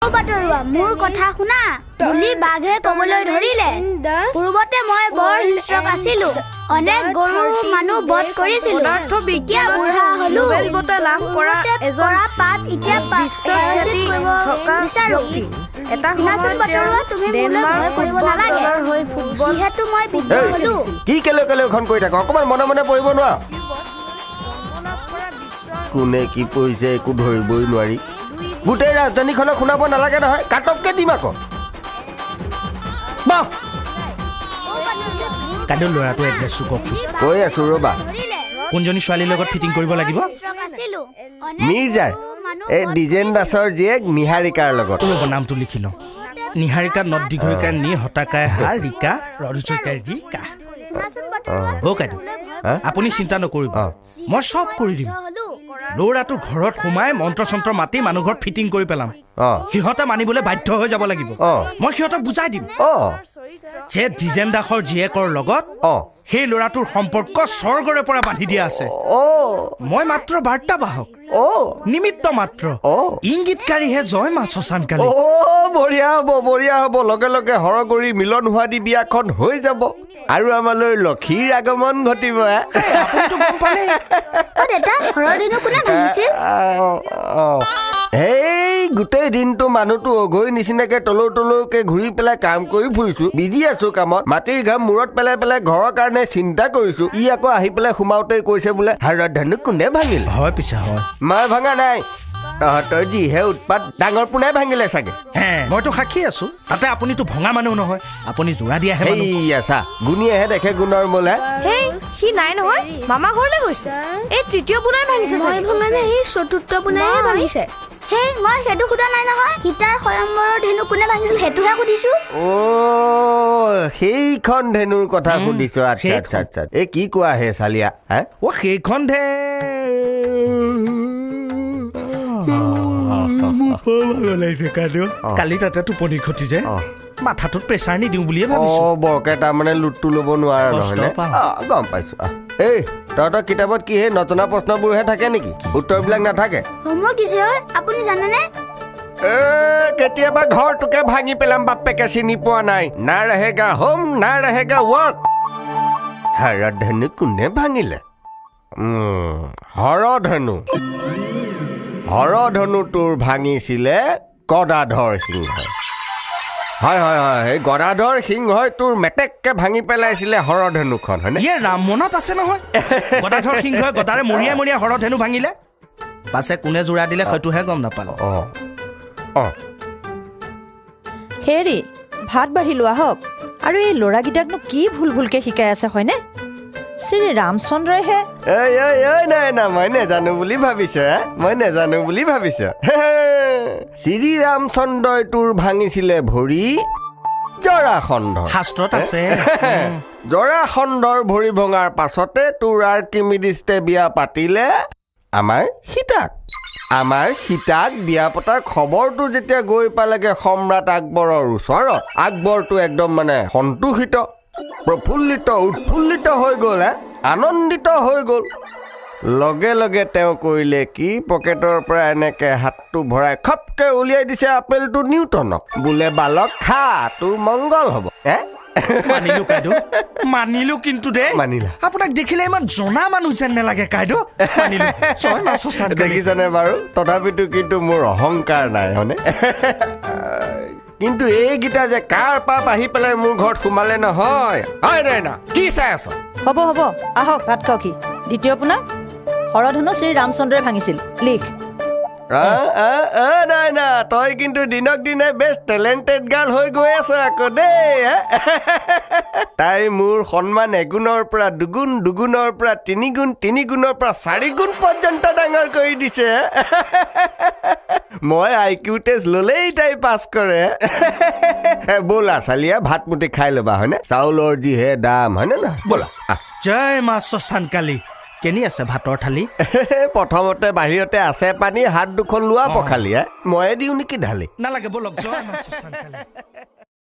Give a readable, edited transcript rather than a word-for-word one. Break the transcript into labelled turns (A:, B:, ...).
A: মোৰ কথা শুনা বুলি বাঘে কবলৈ ধৰিলে পূৰ্বতে মই বৰ হিংস্ৰক আছিলো অনেক গৰু মানুহ বধ কৰিছিলো এতিয়া বুঢ়া হলো বঁটা লাভ কৰা এজৰা পাপ এতিয়া বিশ্বখ্যাতি থকা ব্যক্তি এটা শুনাচোন বতৰুৱা তুমি মোলৈ ভয় কৰিব নালাগে যিহেতু মই বিদ্য হলো
B: কি কেলে কেলে খন কৈ থাক অকমান মনে মনে পঢ়িব নোৱা কোনে কি পইছে একো ধৰিবই নোৱাৰি গোটেই ৰাজধানীখনক শুনাব নালাগে নহয় কাটককে দিম আকৌ বাহ
C: কাইলৈ ল'ৰাটো এড্ৰেছটো কওকচোন
B: কৈ আছো ৰ'বা
C: কোনজনী ছোৱালীৰ লগত ফিটিং কৰিব লাগিব
B: মিৰ্জাৰ এই ডিজেন দাসৰ জীয়েক নিহাৰিকাৰ লগত
C: নামটো লিখি লওঁ নিহাৰিকা নদ দীঘৰিকাই নি হতাকাই হাৰ ৰিকা ৰজকাই ৰিকা কাইদেউ আপুনি চিন্তা নকৰিব মই চব কৰি দিম ল'ৰাটো ঘৰত সোমাই মন্ত্ৰ চন্ত্ৰ মাতি মানুহ ঘৰত ফিটিং কৰি পেলাম সিহঁতে মানিবলৈ বাধ্য হৈ যাব লাগিব মই সিহঁতক বুজাই দিম যে ডিজেন দাসৰ জীয়েকৰ লগত সেই ল'ৰাটোৰ সম্পৰ্ক স্বৰ্গৰে পৰা বান্ধি দিয়া আছে মই মাত্ৰ বাৰ্তা বাহক নিমিত্ত মাত্ৰ ইংগিতকাৰীহে জয় মা শশানকালী
B: বঢ়িয়া হ'ব লগে লগে হৰগৰি মিলন হোৱা দি বিয়াখন হৈ যাব আৰু আমালৈ লক্ষীৰ আগমন ঘটিব এই গোটেই দিনটো মানুহটো অঘৈ নিচিনাকে তলৌকে ঘূৰি পেলাই কাম কৰি ফুৰিছো বিজি আছো কামত মাটিৰ ঘাম মূৰত পেলাই পেলাই ঘৰৰ কাৰণে চিন্তা কৰিছো ই আকৌ আহি পেলাই সোমাওতে কৈছে বোলে হৰধনু কোনে ভাঙিল
C: হয় পিছে হয়
B: মই ভঙা নাই তহঁতৰ যিহে উৎপাত ডাঙৰ পোনাই ভাঙিলে চাগে
C: মইতো সাক্ষী আছো তাতে আপুনিতো ভঙা মানুহ নহয় আপুনি যোৰা দিয়াহে
B: চা গুণীয়েহে দেখে গুণৰ মোলা
A: সি নাই নহয় মামা ঘৰলৈ গৈছে এই তৃতীয় পোনাই ভাঙিছে মই ভঙা নাই এই চতুৰ্থ পোনাইহে ভাঙিছে হেই মই সেইটো সোধা নাই নহয় সীতাৰ স্বয়ম্বৰৰ ধেনু কোনে ভাঙিছিল সেইটোহে সুধিছো
B: সেইখন ধেনুৰ কথা সুধিছো আচ্ছা এই কি কোৱা হে চালিয়া
C: সেইখন কালি তাতে টোপনি খতি যে মাথাটোত প্ৰেছাৰ নিদিওঁ বুলিয়ে ভাবিছো
B: বৰকে তাৰমানে লুটটো ল'ব নোৱাৰা নহয় গম পাইছো এই তহঁতৰ কিতাপত কি সেই নজনা প্ৰশ্নবোৰহে থাকে নেকি উত্তৰবিলাক নাথাকে
A: হোমৱৰ্ক দিছে আপুনি জানেনে
B: কেতিয়াবা ঘৰটোকে ভাঙি পেলাম বাপেকে চিনি পোৱা নাই না रहेगा হোম না रहेगा ৱৰ্ক হৰধনু কোনে ভাঙিলে হৰধনু তোৰ ভাঙিছিলে গদাধৰ সিংহই হয় সেই গদাধৰ সিংহই তোৰ মেটেককে ভাঙি পেলাইছিলে হৰধনুখন হয়নে
C: ৰাম মনত আছে নহয় গদাধৰ সিংহই গদাৰে মৰিয়াই মৰিয়াই হৰধনু ভাঙিলে পাছে কোনে জোৰা দিলে হয়তোহে গম নাপালো
D: হেৰি ভাত বাঢ়ি লোৱা হওক আৰু এই ল'ৰাকেইটাকনো কি ভুলকে শিকাই আছে হয়নে শ্ৰী ৰামচন্দ্ৰইহে
B: নাই মই নেজানো বুলি ভাবিছ শ্ৰী ৰামচন্দ্ৰই তোৰ ভাঙিছিলে ভৰি জৰাসন্ধৰ
C: শাস্ত্ৰত আছে
B: জৰাসন্ধৰ ভৰি ভঙাৰ পাছতে তোৰ আৰ্কিমিডিষ্টে বিয়া পাতিলে আমাৰ সীতাক বিয়া পতাৰ খবৰটো যেতিয়া গৈ পালেগে সম্ৰাট আকবৰৰ ওচৰত আকবৰটো একদম মানে সন্তোষিত প্ৰফুল্লিত উৎফুল্লিত হৈ গ'ল আনন্দিত হৈ গ'ল লগে লগে তেওঁ কৰিলে কি পকেটৰ পৰা এনেকে হাতটো ভৰাই খপকে উলিয়াই দিছে আপেলটো নিউটনক বোলে বালক খা তোৰ মংগল হ'ব
C: মানিলো কিন্তু আপোনাক দেখিলে ইমান জনা মানুহ যেন নালাগে কাইদেউ
B: দেখিছানে বাৰু তথাপিতো কিন্তু মোৰ অহংকাৰ নাই হয়নে কিন্তু এইকেইটা যে কাৰ পাপ আহি পেলাই মোৰ ঘৰত সোমালে নহয় কি চাই আছ
D: হ'ব আহক ভাত খাওঁকি দ্বিতীয় পোনা হৰধনু শ্ৰী ৰামচন্দ্ৰই ভাঙিছিল লিখ
B: নাই তই কিন্তু দিনক দিনে বেছ টেলেণ্টেড গাৰ্ল হৈ গৈ আছ আকৌ দেই তাই মোৰ সন্মান এগুণৰ পৰা দুগুণ দুগুণৰ পৰা তিনিগুণ তিনিগুণৰ পৰা 4 গুণ পৰ্যন্ত ডাঙৰ কৰি দিছে মই IQ টেষ্ট ল'লেই তাই পাছ কৰে ব'লা চালিয়া ভাত মুঠি খাই ল'বা হয়নে চাউলৰ যিহে দাম হয়নে না ব'লা
C: জয় মা শশানকালী কেনি আছে ভাতৰ থালি
B: প্ৰথমতে বাহিৰতে আছে পানী হাত দুখন লোৱা পখালি ময়ে দিওঁ নেকি ঢালি
C: নালাগে বলক জয় মা শশানকালী